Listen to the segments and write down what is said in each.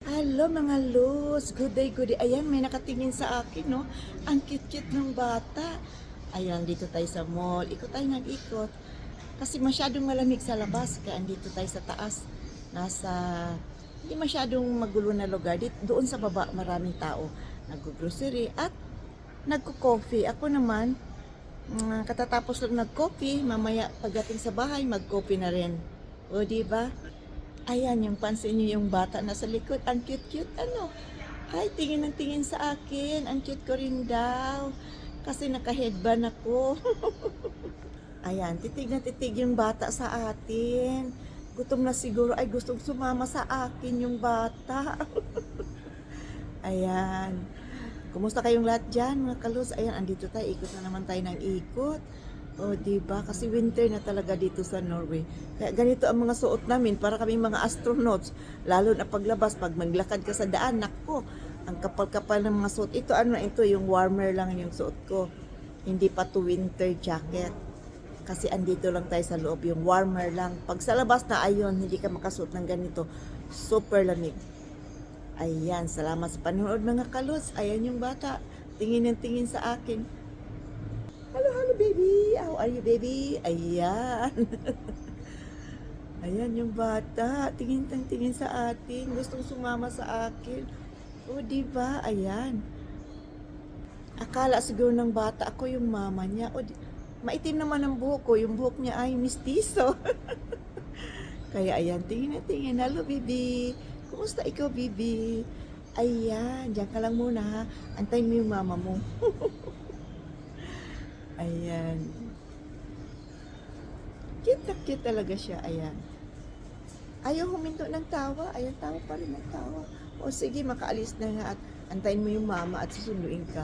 Hello mga Luz, good day, good day. Ayan, may nakatingin sa akin, no? Ang cute-cute ng bata. Ayan, dito tayo sa mall. Ikot tayo ng ikot. Kasi masyadong malamig sa labas, kaya andito tayo sa taas. Nasa, hindi masyadong magulo na lugar. Doon sa baba, maraming tao. Nag-grocery at nagko-coffee. Ako naman, katatapos lang nag-coffee, mamaya pagdating sa bahay, mag-coffee na rin. O, di ba? Ayan, yung pansin niyo yung bata na sa likod. Ang cute-cute, ano? Ay, tingin ng tingin sa akin. Ang cute ko rin daw. Kasi naka-headband ako. Ayan, titig na titig yung bata sa atin. Gutom na siguro. Ay, gustong sumama sa akin yung bata. Ayan. Kumusta kayong lahat dyan, mga kalus? Ayan, andito tayo. Ikot na naman tayo ng ikot. O, diba? Kasi winter na talaga dito sa Norway. Kaya ganito ang mga suot namin para kami mga astronauts. Lalo na paglabas, pag maglakad ka sa daan, nako, ang kapal-kapal ng mga suot. Ito, ano, ito, yung warmer lang yung suot ko. Hindi pa to winter jacket. Kasi andito lang tayo sa loob, yung warmer lang. Pag sa labas na, ayun, hindi ka makasuot ng ganito. Super lamig. Ayan, salamat sa panonood mga kalus. Ayan yung bata. Tingin ng tingin sa akin. Hello, hello baby. How are you baby? Ayan. Ayan yung bata. Tingin tang tingin sa atin. Gustong sumama sa akin. O, diba? Ayan. Akala siguro ng bata ako yung mama niya. O, maitim naman ang buhok ko. Yung buhok niya ay mistiso. Kaya ayan, tingin na tingin. Hello baby. Kumusta ikaw baby? Ayan, diyan ka lang muna ha. Antayin mo yung mama mo. Ayan. Cute na cute talaga siya. Ayan. Ayaw huminto ng tawa. Ayan, tawa pa rin ng tawa. O sige, makaalis na nga at antayin mo yung mama at susunduin ka.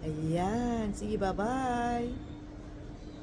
Ayan. Sige, bye-bye.